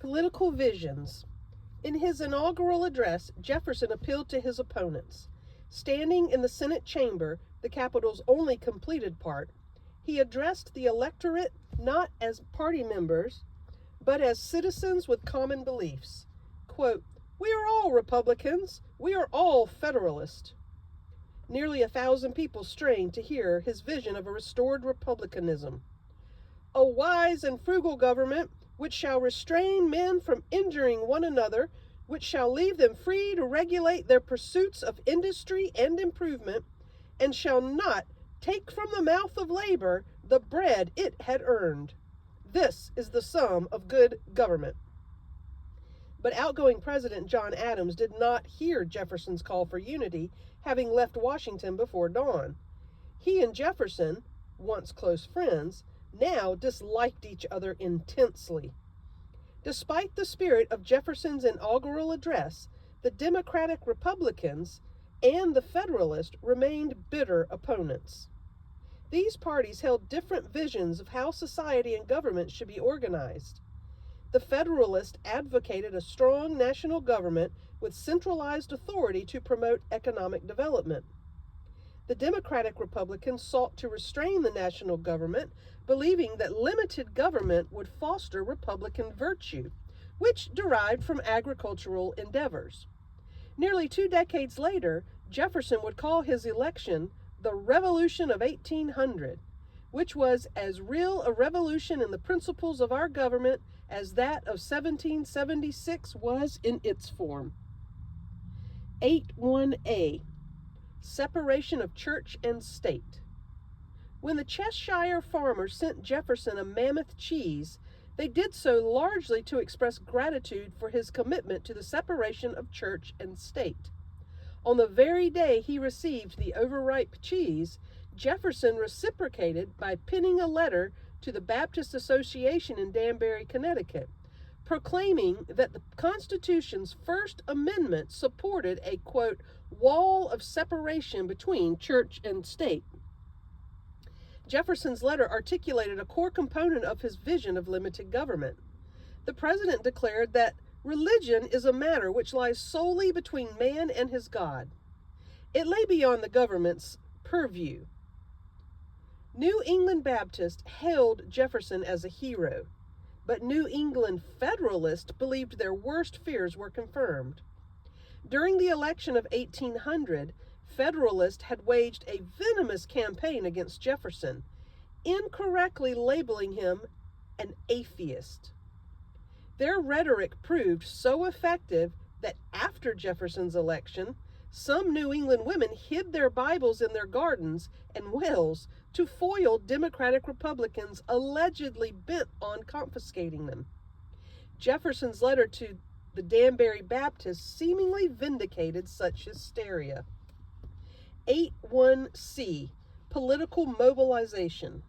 Political visions. In his inaugural address, Jefferson appealed to his opponents. Standing in the Senate chamber, the Capitol's only completed part, he addressed the electorate not as party members, but as citizens with common beliefs. Quote, "We are all Republicans. We are all Federalists." Nearly 1,000 people strained to hear his vision of a restored republicanism. "A wise and frugal government, which shall restrain men from injuring one another, which shall leave them free to regulate their pursuits of industry and improvement, and shall not take from the mouth of labor the bread it had earned. This is the sum of good government." But outgoing President John Adams did not hear Jefferson's call for unity, having left Washington before dawn. He and Jefferson, once close friends, now disliked each other intensely. Despite the spirit of Jefferson's inaugural address, the Democratic Republicans and the Federalists remained bitter opponents. These parties held different visions of how society and government should be organized. The Federalists advocated a strong national government with centralized authority to promote economic development. The Democratic Republicans sought to restrain the national government, believing that limited government would foster Republican virtue, which derived from agricultural endeavors. Nearly 2 decades later, Jefferson would call his election the Revolution of 1800, which was as real a revolution in the principles of our government as that of 1776 was in its form. 8.1a. Separation of Church and State. When the Cheshire farmers sent Jefferson a mammoth cheese, they did so largely to express gratitude for his commitment to the separation of church and state. On the very day he received the overripe cheese, Jefferson reciprocated by penning a letter to the Baptist Association in Danbury, Connecticut, proclaiming that the Constitution's First Amendment supported a, quote, wall of separation between church and state. Jefferson's letter articulated a core component of his vision of limited government. The president declared that religion is a matter which lies solely between man and his God. It lay beyond the government's purview. New England Baptists hailed Jefferson as a hero, but New England Federalists believed their worst fears were confirmed. During the election of 1800, Federalists had waged a venomous campaign against Jefferson, incorrectly labeling him an atheist. Their rhetoric proved so effective that after Jefferson's election, some New England women hid their Bibles in their gardens and wells to foil Democratic Republicans allegedly bent on confiscating them. Jefferson's letter to the Danbury Baptists seemingly vindicated such hysteria. 8.1c. Political mobilization.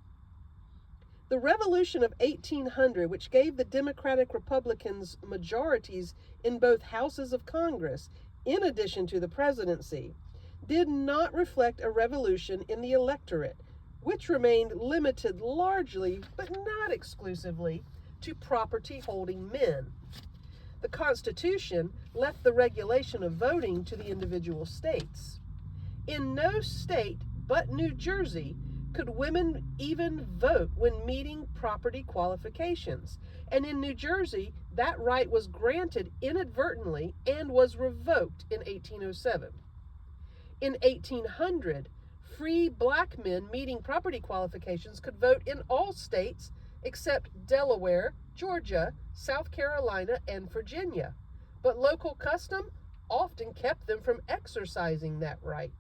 The Revolution of 1800, which gave the Democratic Republicans majorities in both houses of Congress, in addition to the presidency, did not reflect a revolution in the electorate, which remained limited largely, but not exclusively, to property-holding men. The Constitution left the regulation of voting to the individual states. In no state but New Jersey could women even vote when meeting property qualifications, and in New Jersey, that right was granted inadvertently and was revoked in 1807. In 1800, free black men meeting property qualifications could vote in all states except Delaware, Georgia, South Carolina, and Virginia, but local custom often kept them from exercising that right.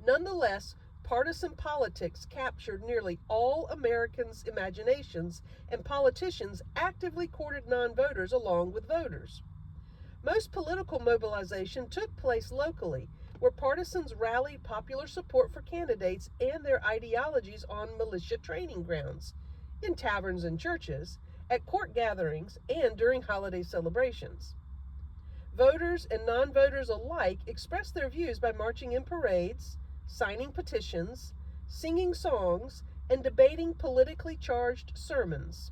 Nonetheless, partisan politics captured nearly all Americans' imaginations, and politicians actively courted non-voters along with voters. Most political mobilization took place locally, where partisans rallied popular support for candidates and their ideologies on militia training grounds, in taverns and churches, at court gatherings, and during holiday celebrations. Voters and non-voters alike expressed their views by marching in parades, signing petitions, singing songs, and debating politically charged sermons.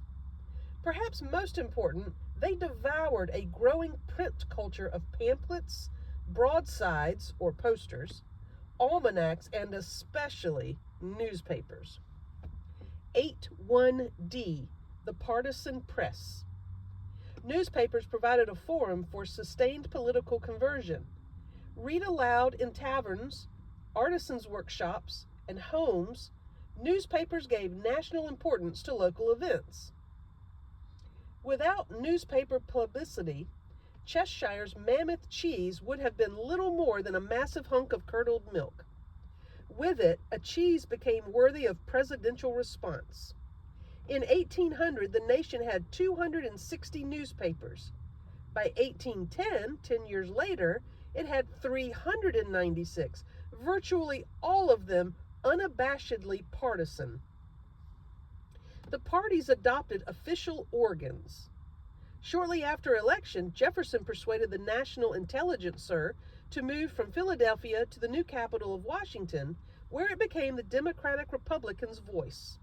Perhaps most important, they devoured a growing print culture of pamphlets, broadsides or posters, almanacs, and especially newspapers. 81D, the partisan press. Newspapers provided a forum for sustained political conversion. Read aloud in taverns, artisans' workshops, and homes, newspapers gave national importance to local events. Without newspaper publicity, Cheshire's mammoth cheese would have been little more than a massive hunk of curdled milk. With it, a cheese became worthy of presidential response. In 1800, the nation had 260 newspapers. By 1810, 10 years later, it had 396, virtually all of them unabashedly partisan. The parties adopted official organs. Shortly after election, Jefferson persuaded the National Intelligencer to move from Philadelphia to the new capital of Washington, where it became the Democratic Republican's voice.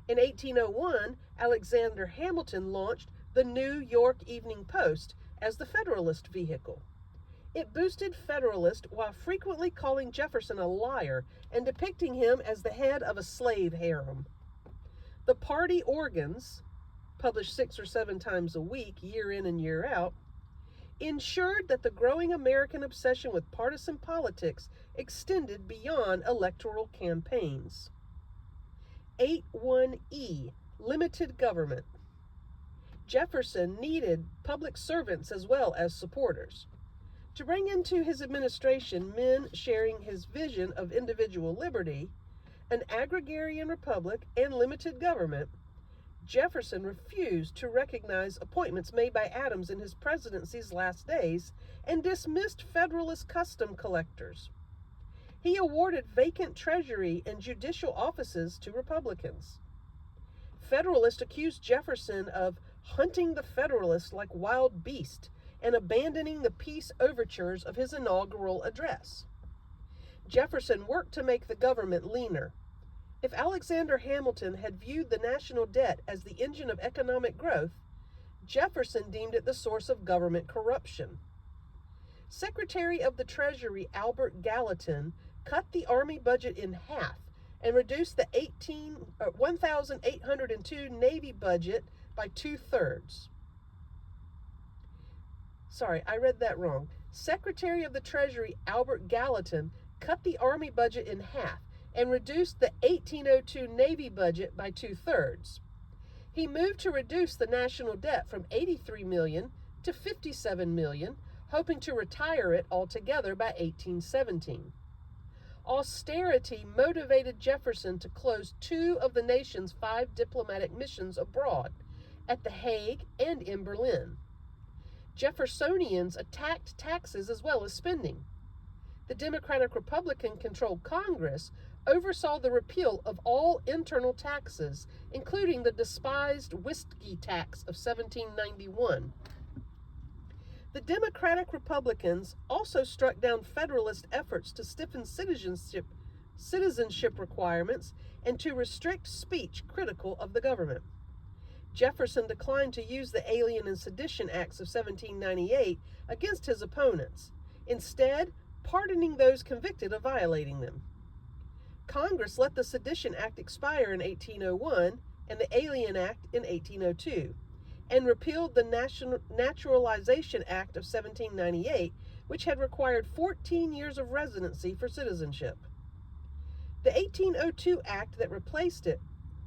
In 1801, Alexander Hamilton launched the New York Evening Post as the Federalist vehicle. It boosted Federalist while frequently calling Jefferson a liar and depicting him as the head of a slave harem. The party organs, published 6 or 7 times a week, year in and year out, ensured that the growing American obsession with partisan politics extended beyond electoral campaigns. 81E, limited government. Jefferson needed public servants as well as supporters. To bring into his administration men sharing his vision of individual liberty, an agrarian republic, and limited government, Jefferson refused to recognize appointments made by Adams in his presidency's last days and dismissed Federalist custom collectors. He awarded vacant treasury and judicial offices to Republicans. Federalists accused Jefferson of hunting the Federalists like wild beasts and abandoning the peace overtures of his inaugural address. Jefferson worked to make the government leaner. If Alexander Hamilton had viewed the national debt as the engine of economic growth, Jefferson deemed it the source of government corruption. Secretary of the Treasury Albert Gallatin cut the Army budget in half and reduced the 1,802 Navy budget by 2/3. Sorry, I read that wrong. Secretary of the Treasury Albert Gallatin cut the Army budget in half and reduced the 1802 Navy budget by 2/3. He moved to reduce the national debt from $83 million to $57 million, hoping to retire it altogether by 1817. Austerity motivated Jefferson to close 2 of the nation's 5 diplomatic missions abroad, at The Hague and in Berlin. Jeffersonians attacked taxes as well as spending. The Democratic Republican controlled Congress oversaw the repeal of all internal taxes, including the despised whiskey tax of 1791. The Democratic Republicans also struck down Federalist efforts to stiffen citizenship requirements and to restrict speech critical of the government. Jefferson declined to use the Alien and Sedition Acts of 1798 against his opponents, instead pardoning those convicted of violating them. Congress let the Sedition Act expire in 1801 and the Alien Act in 1802, and repealed the Naturalization Act of 1798, which had required 14 years of residency for citizenship. The 1802 Act that replaced it,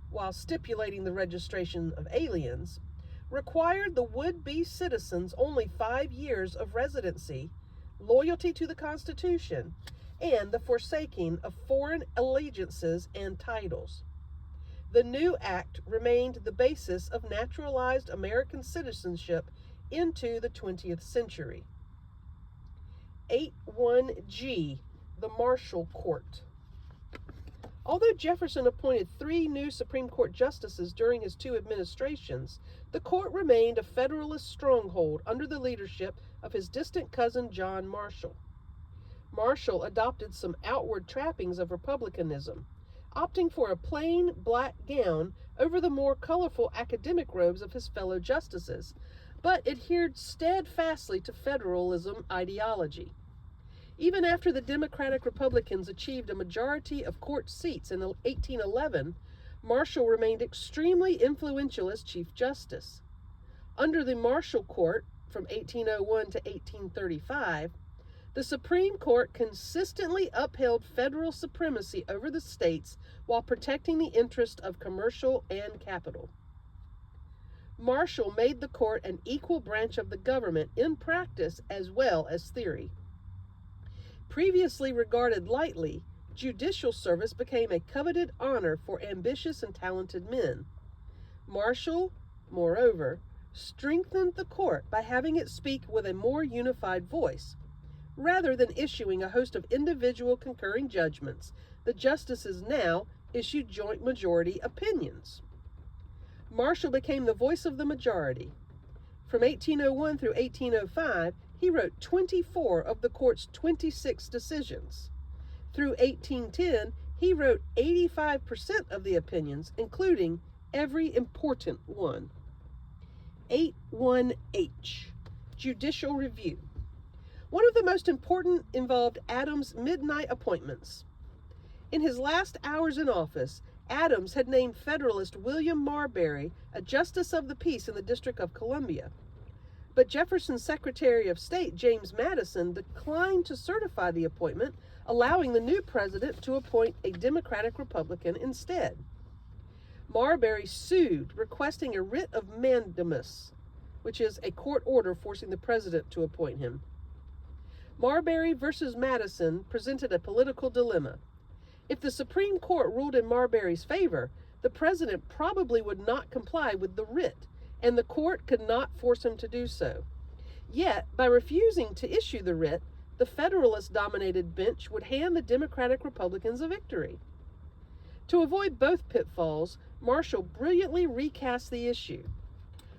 while stipulating the registration of aliens, required the would-be citizens only 5 years of residency, loyalty to the Constitution, and the forsaking of foreign allegiances and titles. The new act remained the basis of naturalized American citizenship into the 20th century. 81G, the Marshall Court. Although Jefferson appointed 3 new Supreme Court justices during his 2 administrations, the court remained a Federalist stronghold under the leadership of his distant cousin John Marshall. Marshall adopted some outward trappings of republicanism, opting for a plain black gown over the more colorful academic robes of his fellow justices, but adhered steadfastly to federalism ideology. Even after the Democratic Republicans achieved a majority of court seats in 1811, Marshall remained extremely influential as Chief Justice. Under the Marshall Court from 1801 to 1835, the Supreme Court consistently upheld federal supremacy over the states while protecting the interest of commercial and capital. Marshall made the court an equal branch of the government in practice as well as theory. Previously regarded lightly, judicial service became a coveted honor for ambitious and talented men. Marshall, moreover, strengthened the court by having it speak with a more unified voice. Rather than issuing a host of individual concurring judgments, the justices now issued joint majority opinions. Marshall became the voice of the majority. From 1801 through 1805, he wrote 24 of the court's 26 decisions. Through 1810, he wrote 85% of the opinions, including every important one. 81H, Judicial Review. One of the most important involved Adams' midnight appointments. In his last hours in office, Adams had named Federalist William Marbury a Justice of the Peace in the District of Columbia. But Jefferson's Secretary of State, James Madison, declined to certify the appointment, allowing the new president to appoint a Democratic Republican instead. Marbury sued, requesting a writ of mandamus, which is a court order forcing the president to appoint him. Marbury versus Madison presented a political dilemma. If the Supreme Court ruled in Marbury's favor, the president probably would not comply with the writ, and the court could not force him to do so. Yet, by refusing to issue the writ, the Federalist-dominated bench would hand the Democratic Republicans a victory. To avoid both pitfalls, Marshall brilliantly recast the issue.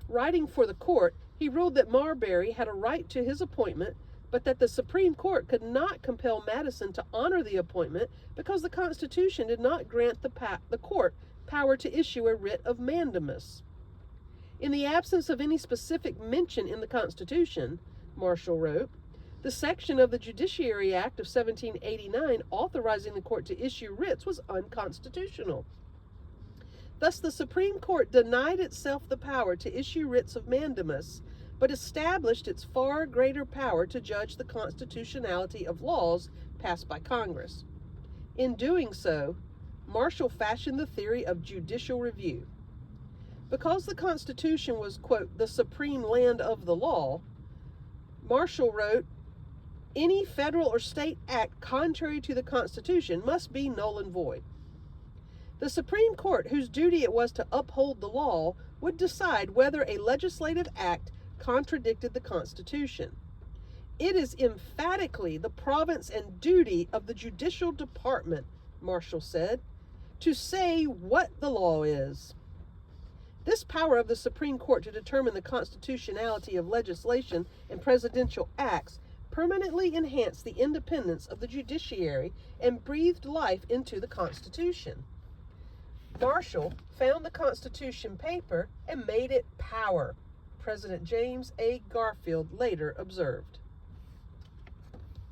Writing for the court, he ruled that Marbury had a right to his appointment, but that the Supreme Court could not compel Madison to honor the appointment because the Constitution did not grant the court power to issue a writ of mandamus. In the absence of any specific mention in the Constitution, Marshall wrote, the section of the Judiciary Act of 1789 authorizing the court to issue writs was unconstitutional. Thus, the Supreme Court denied itself the power to issue writs of mandamus, but established its far greater power to judge the constitutionality of laws passed by Congress. In doing so, Marshall fashioned the theory of judicial review. Because the Constitution was, quote, the supreme land of the law, Marshall wrote, any federal or state act contrary to the Constitution must be null and void. The Supreme Court, whose duty it was to uphold the law, would decide whether a legislative act contradicted the Constitution. It is emphatically the province and duty of the judicial department, Marshall said, to say what the law is. This power of the Supreme Court to determine the constitutionality of legislation and presidential acts permanently enhanced the independence of the judiciary and breathed life into the Constitution. Marshall found the Constitution paper and made it power, President James A. Garfield later observed.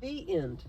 The end.